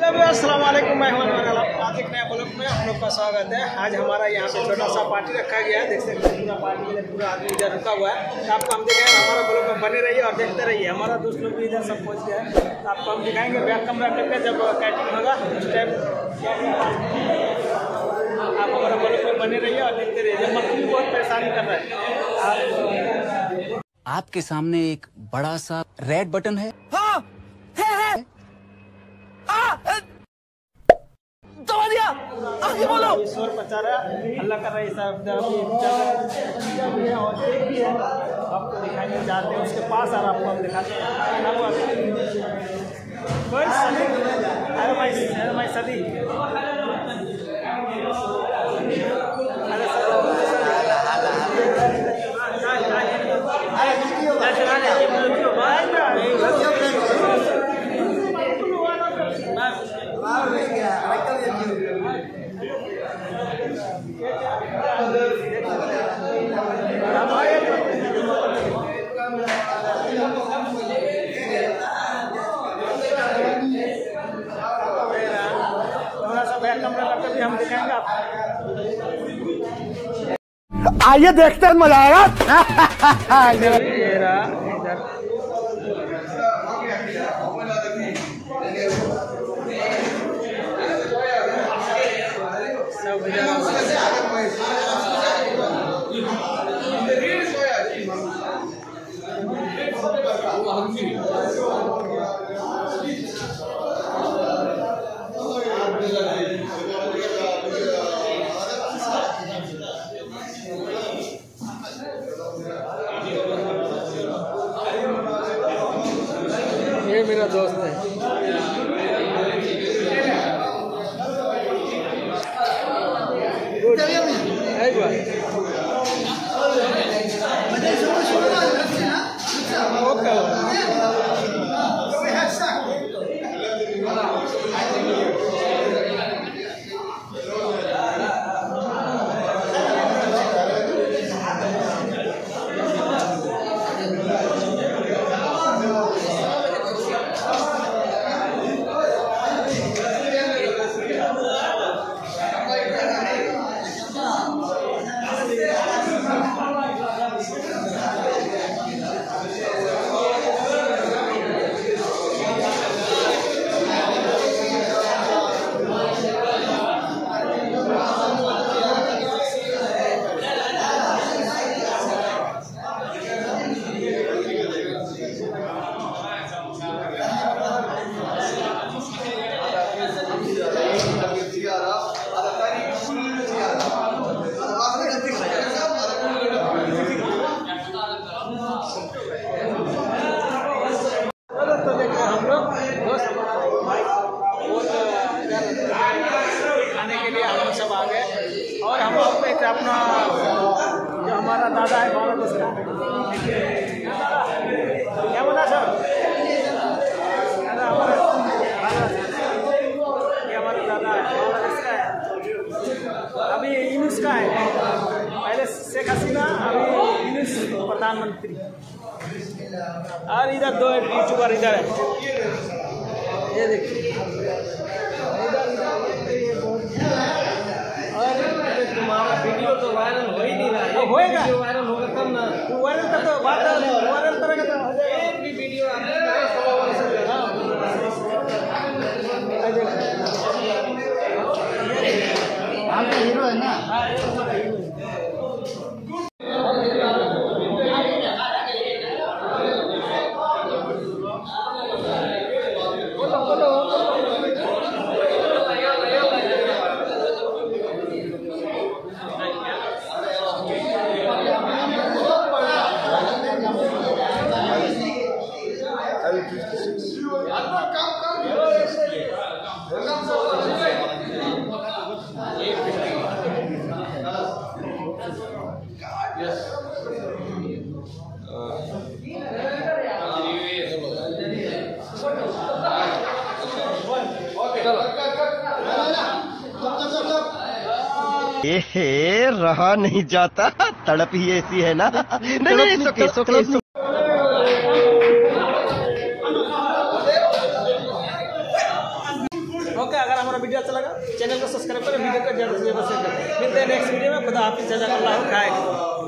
अस्सलाम वालेकुम, मैं हूं आज एक नया ब्लॉग में आप लोग का स्वागत है। आज हमारा यहाँ पे छोटा सा पार्टी रखा गया है। देख सकते हैं पूरा पार्टी में पूरा आदमी इधर रुका हुआ है। तो आपको हम दिखाएंगे, हमारा ब्लॉग में बने रहिए और देखते रहिए। हमारा दोस्त लोग भी इधर सब पहुँच गया है, तो आपको हम दिखाएंगे बैक कमरा करके जब कैटिंग होगा उस टाइम। आप हमारा ब्लॉग में बने रहिए और देखते रहिए। जब मक्खी बहुत परेशानी कर रहा है। आपके सामने एक बड़ा सा रेड बटन है। हाँ, है। दबा दिया, आगे बोलो। शोर मचा रहा है, अल्लाह कर रहा है सब भी है और केक भी है। आपको दिखाएंगे, जाते हैं उसके पास और आपको हम दिखाते हैं। अरे भाई सदी, थोड़ा सा बैक कमरा करके भी हम दिखाएंगे आपको। आइए देखते हैं, मजा आएगा। ये मेरा दोस्त है। खाने के लिए हम लोग सब आ गए और हम लोग एक अपना जो हमारा दादा है हमारा दोस्त क्या बोला सर, ये हमारा दादा है, हमारा इसका है, अभी यूनुस का है। पहले शेख हसीना, अभी यूनुस प्रधानमंत्री। और इधर दो यूट्यूबर इधर है, ये देखिए। तुम्हारा वीडियो तो वायरल हो ही नहीं रहा है। होएगा, वायरल होगा तब ना। वायरल का तो बात है, वायरल करेगा तो हो जाएगा। एक भी वीडियो आपने आपका हीरो है ना। ये रहा नहीं जाता, तड़प ही ऐसी है ना। नहीं, ओके, अगर हमारा वीडियो अच्छा लगा चैनल को सब्सक्राइब करें, वीडियो को ज़्यादा से ज़्यादा शेयर करें। मिलते हैं नेक्स्ट वीडियो में। खुदा हाफिज़, जज़ाकल्लाह खैर।